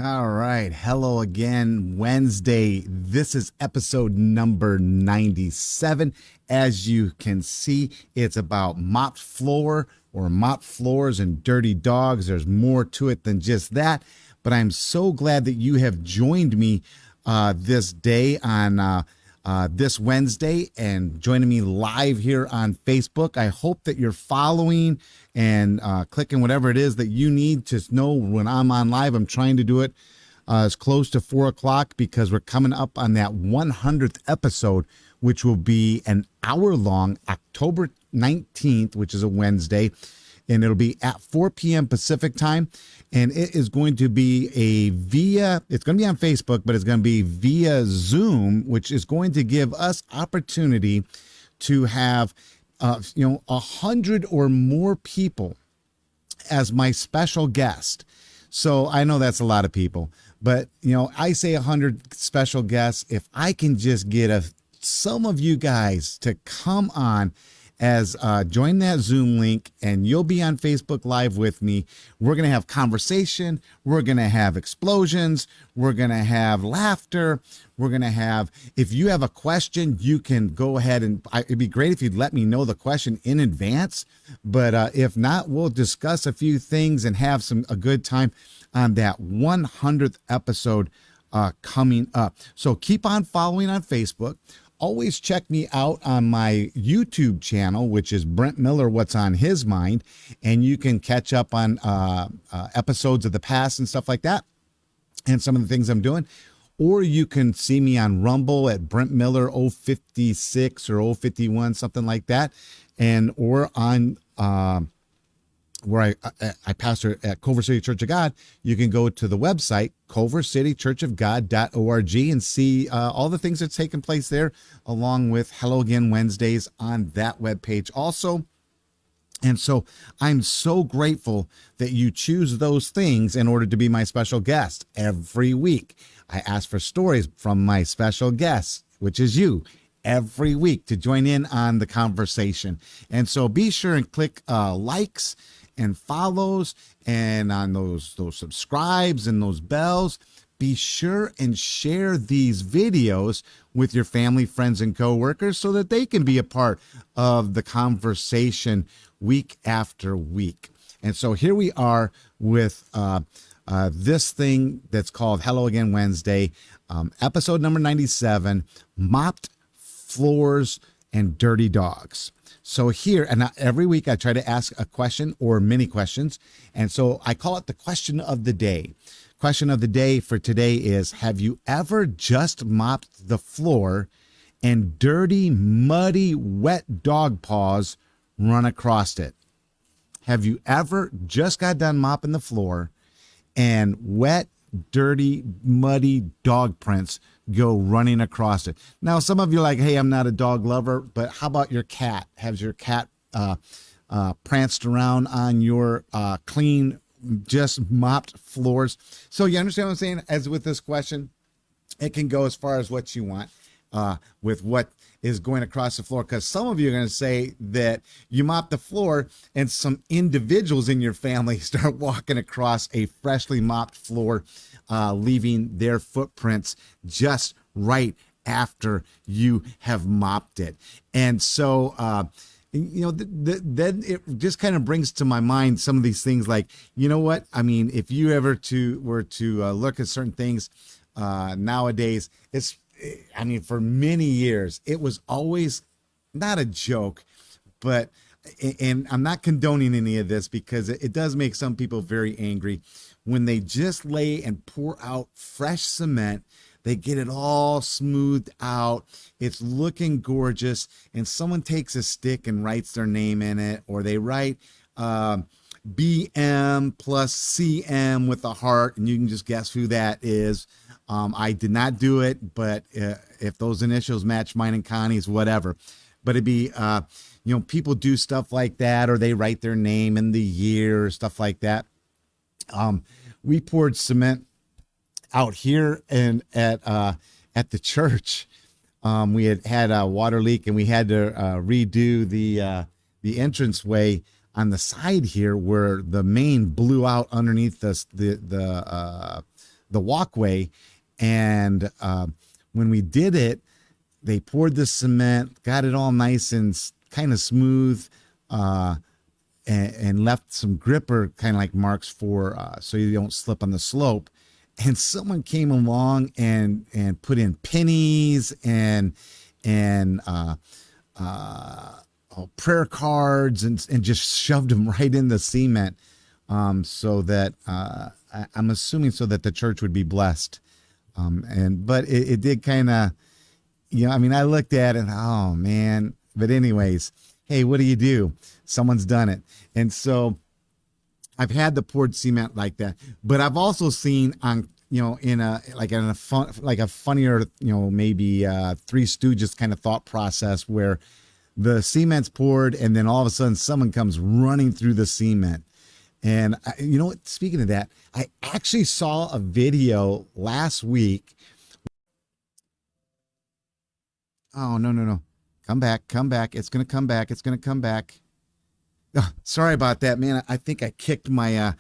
All right. Hello again, Wednesday. This is episode number 97. As you can see, it's about mopped floor or mopped floors and dirty dogs. There's more to it than just that. But I'm so glad that you have joined me this day on this Wednesday and joining me live here on Facebook. I hope that you're following and clicking whatever it is that you need to know when I'm on live. I'm trying to do it as close to 4 o'clock because we're coming up on that 100th episode, which will be an hour long, October 19th, which is a Wednesday. And it'll be at 4 p.m. Pacific time. And it is going to be it's going to be on Facebook, but it's going to be via Zoom, which is going to give us opportunity to have, 100 or more people as my special guest. So I know that's a lot of people, but, I say 100 special guests. If I can just get some of you guys to come on as join that Zoom link, and you'll be on Facebook Live with me. We're going to have conversation. We're going to have explosions. We're going to have laughter. We're going to have, if you have a question, you can go ahead and it'd be great if you'd let me know the question in advance. But if not, we'll discuss a few things and have a good time on that 100th episode coming up. So keep on following on Facebook. Always check me out on my YouTube channel, which is Brent Miller, What's on His Mind. And you can catch up on episodes of the past and stuff like that and some of the things I'm doing. Or you can see me on Rumble at Brent Miller 056 or 051, something like that. Or on where I pastor at Culver City Church of God. You can go to the website, culvercitychurchofgod.org, and see all the things that's taking place there, along with Hello Again Wednesdays on that webpage also. And so I'm so grateful that you choose those things in order to be my special guest every week. I ask for stories from my special guests, which is you, every week to join in on the conversation. And so be sure and click likes and follows, and on those subscribes and those bells. Be sure and share these videos with your family, friends, and coworkers so that they can be a part of the conversation week after week. And so here we are with this thing that's called Hello Again Wednesday, episode number 97, Mopped Floors and Dirty Dogs. So here, and every week I try to ask a question or many questions. And so I call it the question of the day. Question of the day for today is, have you ever just mopped the floor and dirty, muddy, wet dog paws run across it? Have you ever just got done mopping the floor and wet, dirty, muddy dog prints go running across it? Now, some of you are like, hey, I'm not a dog lover, but how about your cat? Has your cat pranced around on your clean, just mopped floors? So you understand what I'm saying? As with this question, it can go as far as what you want with what is going across the floor, because some of you are going to say that you mop the floor and some individuals in your family start walking across a freshly mopped floor, leaving their footprints just right after you have mopped it. And so, then it just kind of brings to my mind some of these things like, you know what? I mean, if you ever were to look at certain things nowadays, for many years, it was always not a joke, but, and I'm not condoning any of this because it does make some people very angry when they just lay and pour out fresh cement. They get it all smoothed out. It's looking gorgeous. And someone takes a stick and writes their name in it, or they write BM plus CM with a heart, and you can just guess who that is. I did not do it, but if those initials match mine and Connie's, whatever. But it'd be, people do stuff like that, or they write their name and the year, stuff like that. We poured cement out here and at the church. We had a water leak, and we had to redo the entranceway on the side here where the main blew out underneath the the walkway. And when we did it, they poured the cement, got it all nice and kind of smooth, and left some gripper kind of like marks for so you don't slip on the slope. And someone came along and put in pennies and prayer cards and just shoved them right in the cement, so that I'm assuming so that the church would be blessed. But it did kind of, I mean, I looked at it, oh man. But anyways, hey, what do? Someone's done it. And so I've had the poured cement like that, but I've also seen on, in a funnier, maybe Three Stooges kind of thought process where the cement's poured and then all of a sudden someone comes running through the cement. And you know what? Speaking of that, I actually saw a video last week. Oh, no. Come back. It's going to come back. Oh, sorry about that, man. I think I kicked my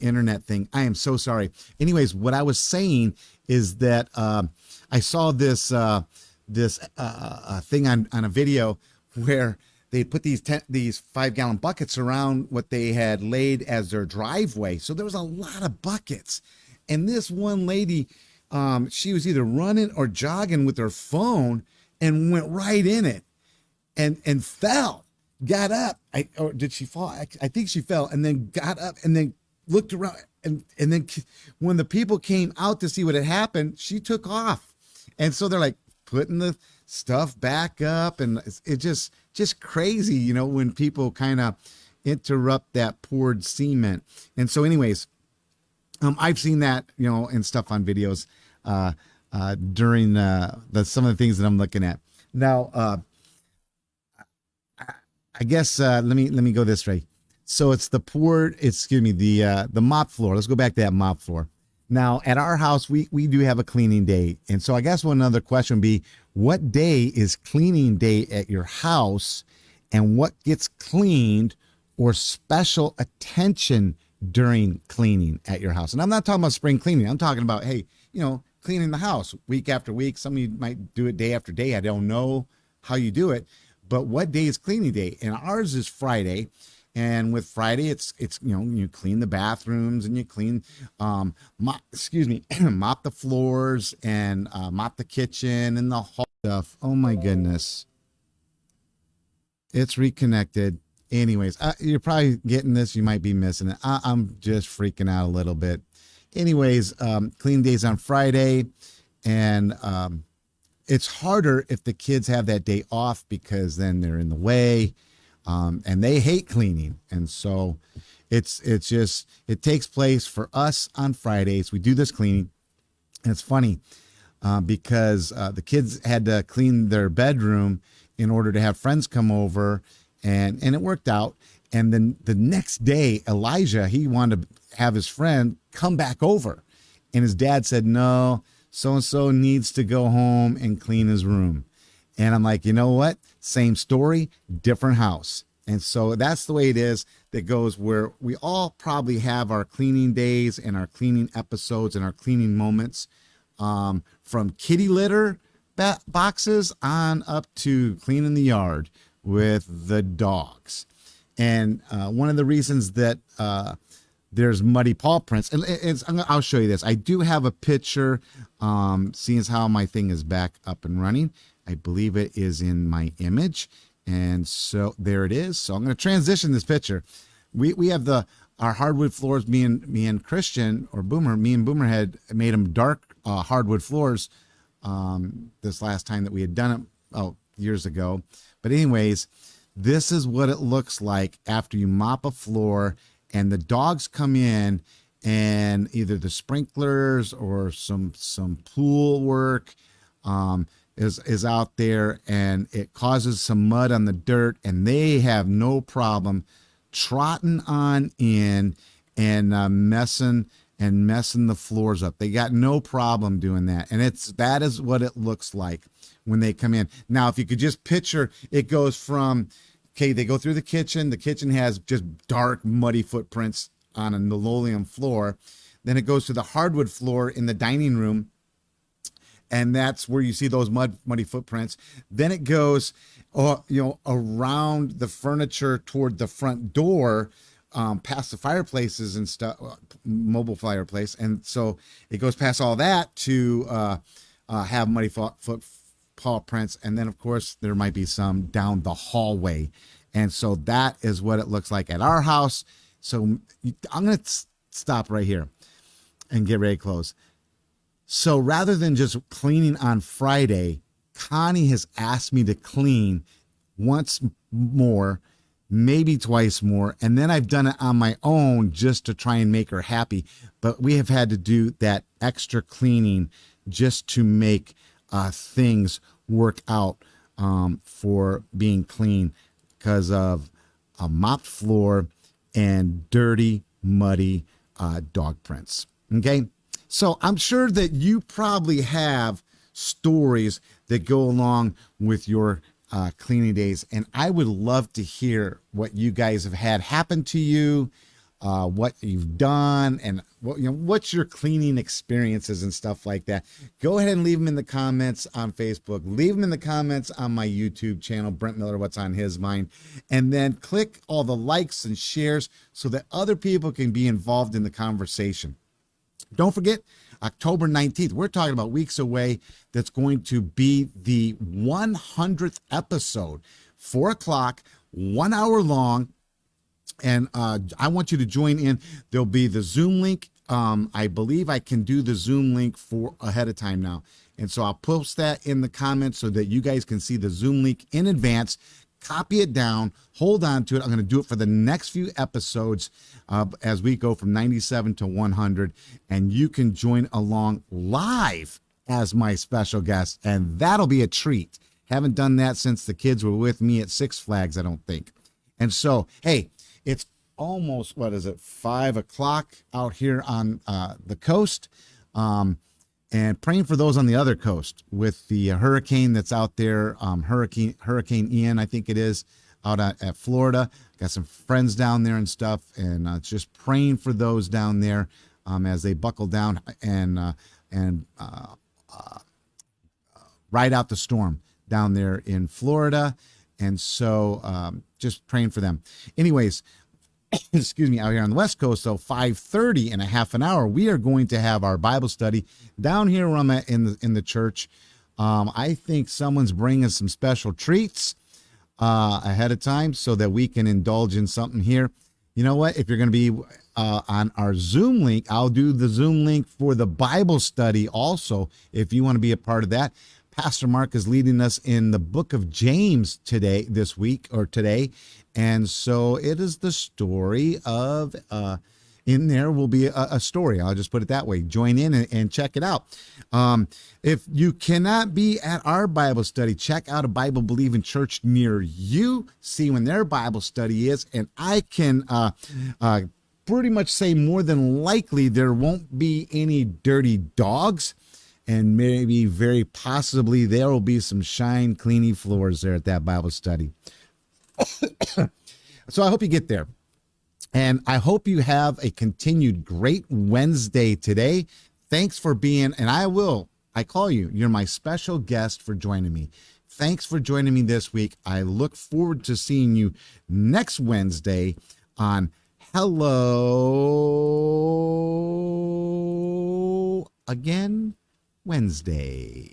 internet thing. I am so sorry. Anyways, what I was saying is that I saw this thing on a video where they put these 5-gallon buckets around what they had laid as their driveway. So there was a lot of buckets. And this one lady, she was either running or jogging with her phone and went right in it and fell, got up. Or did she fall? I think she fell and then got up and then looked around. And then when the people came out to see what had happened, she took off. And so they're like putting the stuff back up, and it just crazy, when people kind of interrupt that poured cement. And so anyways, I've seen that, and stuff on videos during some of the things that I'm looking at. Now, I guess let me go this way. So it's the mop floor. Let's go back to that mop floor. Now, at our house, we do have a cleaning day. And so I guess one other question would be, what day is cleaning day at your house, and what gets cleaned or special attention during cleaning at your house? And I'm not talking about spring cleaning. I'm talking about, hey, cleaning the house week after week. Some of you might do it day after day. I don't know how you do it, but what day is cleaning day? And ours is Friday. And with Friday, it's you clean the bathrooms and you clean, mop the floors and mop the kitchen and the whole stuff. Oh my goodness, it's reconnected. Anyways, you're probably getting this. You might be missing it. I'm just freaking out a little bit. Anyways, clean days on Friday, and it's harder if the kids have that day off because then they're in the way. And they hate cleaning. And so it takes place for us on Fridays. We do this cleaning. And it's funny because the kids had to clean their bedroom in order to have friends come over, and it worked out. And then the next day, Elijah, he wanted to have his friend come back over. And his dad said, no, so-and-so needs to go home and clean his room. And I'm like, you know what? Same story, different house. And so that's the way it is. That goes where we all probably have our cleaning days and our cleaning episodes and our cleaning moments, from kitty litter boxes on up to cleaning the yard with the dogs. And one of the reasons that there's muddy paw prints, and I'll show you this. I do have a picture, seeing as how my thing is back up and running. I believe it is in my image. And so there it is. So I'm going to transition this picture. We have our hardwood floors. Me and Christian or Boomer, me and Boomer had made them dark hardwood floors this last time that we had done it years ago. But anyways, this is what it looks like after you mop a floor and the dogs come in, and either the sprinklers or some pool work is out there, and it causes some mud on the dirt, and they have no problem trotting on in and messing the floors up. They got no problem doing that. And that is what it looks like when they come in. Now, if you could just picture, it goes from, okay, they go through the kitchen. The kitchen has just dark, muddy footprints on a linoleum floor. Then it goes to the hardwood floor in the dining room, and that's where you see those muddy footprints. Then it goes, around the furniture toward the front door, past the fireplaces and stuff, mobile fireplace, and so it goes past all that to have muddy foot paw prints, and then of course there might be some down the hallway, and so that is what it looks like at our house. So I'm gonna stop right here and get ready to close. So rather than just cleaning on Friday, Connie has asked me to clean once more, maybe twice more. And then I've done it on my own just to try and make her happy. But we have had to do that extra cleaning just to make things work out for being clean because of a mopped floor and dirty, muddy dog prints. Okay. So I'm sure that you probably have stories that go along with your cleaning days, and I would love to hear what you guys have had happen to you, what you've done, and what's your cleaning experiences and stuff like that. Go ahead and leave them in the comments on Facebook. Leave them in the comments on my YouTube channel, Brent Miller, What's on His Mind, and then click all the likes and shares so that other people can be involved in the conversation. Don't forget, October 19th, we're talking about weeks away. That's going to be the 100th episode, 4 o'clock, 1 hour long. And I want you to join in. There'll be the Zoom link. I believe I can do the Zoom link for ahead of time now. And so I'll post that in the comments so that you guys can see the Zoom link in advance. Copy it down, hold on to it. I'm going to do it for the next few episodes as we go from 97 to 100. And you can join along live as my special guest. And that'll be a treat. Haven't done that since the kids were with me at Six Flags, I don't think. And so, hey, it's almost, 5 o'clock out here on the coast. And praying for those on the other coast with the hurricane that's out there, Hurricane Ian, I think it is, out at Florida. Got some friends down there and stuff, and just praying for those down there as they buckle down and ride out the storm down there in Florida. And so just praying for them. Anyways, excuse me, out here on the West Coast, so 5:30 in a half an hour, we are going to have our Bible study down here where I'm at in the church. I think someone's bringing some special treats ahead of time so that we can indulge in something here. You know what? If you're going to be on our Zoom link, I'll do the Zoom link for the Bible study also, if you want to be a part of that. Pastor Mark is leading us in the book of James today, and so it is the story of, in there will be a story. I'll just put it that way. Join in and check it out. If you cannot be at our Bible study, check out a Bible-believing church near you, see when their Bible study is, and I can pretty much say more than likely there won't be any dirty dogs. And maybe very possibly there will be some shine cleany floors there at that Bible study. So I hope you get there. And I hope you have a continued great Wednesday today. Thanks for being, and I call you, you're my special guest for joining me. Thanks for joining me this week. I look forward to seeing you next Wednesday on Hello Again Wednesday.